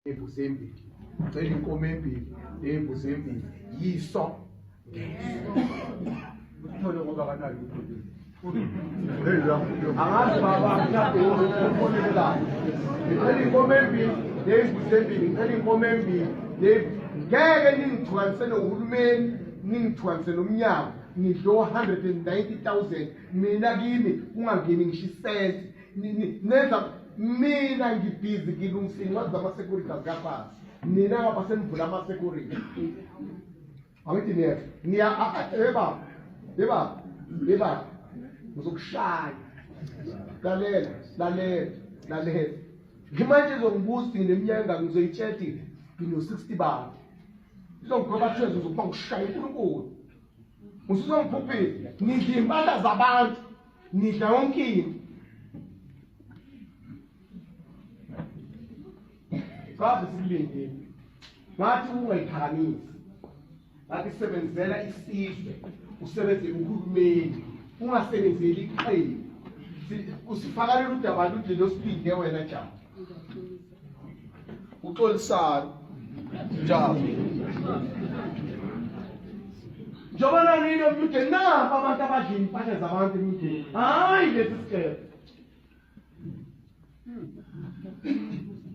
Imbuzi embili, cela inkomo embili, imbuzi embili, yiso. Uthole ngoba kanali ukuthi. Angazi baba mhlawumbe ufonelelayo. Cela inkomo embili, imbuzi embili, cela inkomo embili, ngeke ningithukanise nohulumeni, ningithukanise nomnyango, ngidlo 190,000 mina kimi ungangeni ngisho isenti. Nenza mina ngibhizi ngilungisile ngazi ama-security azikaphansi nina ngapha senivula ama-security angithi niya beba ngizokushaya lalela ngimanje izongibuza ngineminyaka ngizoyitshela ngino-60 bani izongikhoba phezulu zokuba ngishaya uNkulunkulu usuzongiphuphile nidla impahla zabantu nidla yonke into. Ngathi sikulindile ngathi ungayiphakamisi ngathi sebenzela isizwe usebenzele uhulumeni ungasebenzeli iqembu usifakalela udaba ukuthi lo sipinde wena njalo uxolisana njalo njengoba nini emntwini napa abantu abadla impahla zabantu emntwini hayi lesi sikepha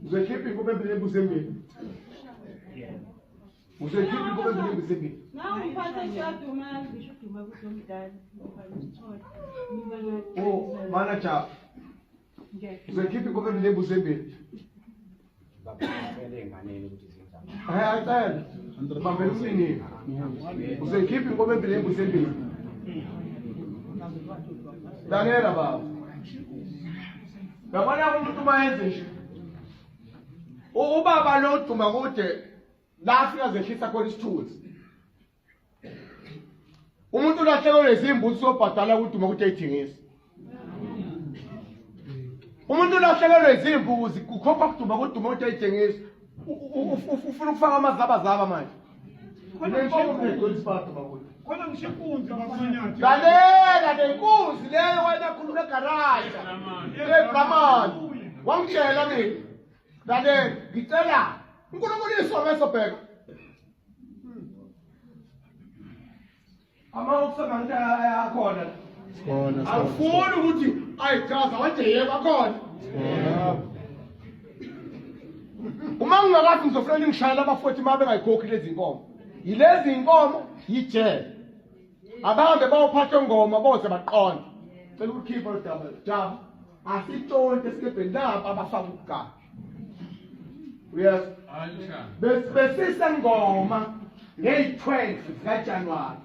uzokhipha inkomo embili imbuzi embili. Uzokhipha inkomo embili imbuzi embili. Oh, manager. Uzokhipha inkomo embili imbuzi embili. Ayacela. Bambela umlini. Uzokhipha inkomo embili imbuzi embili. Lalela baba. Yabona umuntu mayenze nje. Ubaba lo duma kude la afika zehlisa khona isithunzi. Umuntu lahlekelwe izimbuzi sobhadala kuduma ukuthi ayithengise. Umuntu lahlekelwe izimbuzi kukhopha kuduma kuduma ukuthi ayithengise. Ufuna ukufaka amazabazaba manje. Khona ngishikunzi bafanyathi. Lalela lenkunzi leyo wena khulula garage. Egramani. Wangitshela mina. Lalela ngicela uNkulunkulu isongeso bheka. Ama ukusebenzisa yakhona. Khona. Awufuni ukuthi ayichaza wathi yebo akhona. Uma ngingakathi ngizofuna ngishayela abafuthi mabe ngayikhokhi lezi inkomo. Yilezi inkomo yijele. Abahambe bawuphatha ngoma boze baqonda. Cela ukukhipha lo daba. Asitshonte sikebhe lapha abafaka ukugaba. Yes. Besisa ngoma ngeyi-12 kaJanuwari.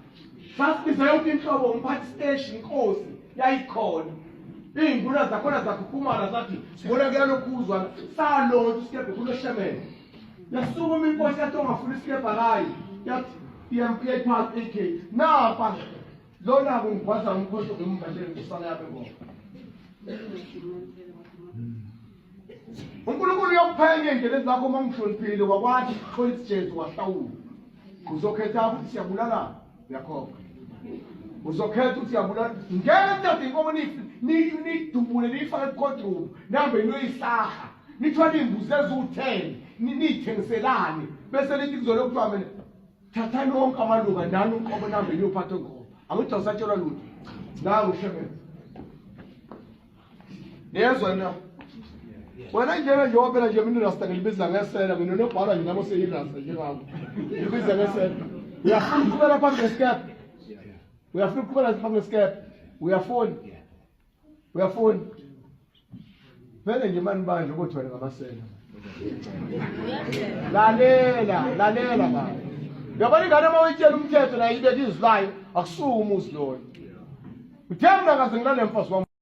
Sasibiza yonke inhlobo umphathi station inkosi yayikhona. Iy'nguna zakhona zakhuphumala zathi sibona kuyalokhuzwana salonto isikebhe kuloshemele. Yasukuma inkosi yathi ongafuna isikebhe akayi. Yathi iyayiphatha AK. Napa lona kungigwaza umkhosi ngimbalele ngisana yabe ngoma. uNkulunkulu uyokuphenya endleleni zakho uma ungihloniphile wakwathi uthola isijezu wahlawula. Uzokhetha ukuthi siyabulala uyakhokha. Uzokhetha ukuthi siyabulala ngeke inkomo nidubule niyifake ecourtroom nambe niyoyisaha nithwala imbuzi eziwu-10 niyithengiselane bese lithi kuzoloku kuthiwa mina thathani wonke amaluka nani unkomo nambe niyophatha ngoma. Angithi awusatshelwa lutho nangu ushemele niyezwa na wena nje phela nje mina rasta ngilibiza ngesela mina nobhala nje nabo seyirasta njengami ngilibiza ngesela uyafuna ukubela phambi kwesikephe uyafuna ukubela phambi kwesikephe uyafuna vele nje mani banje ukuthi wena ngamasela lalela baba yabona ingane uma uyitshela umthetho la ibeka izilwayo akusuka umuzi loyo uthe mina ngaze ngilale mfazi wami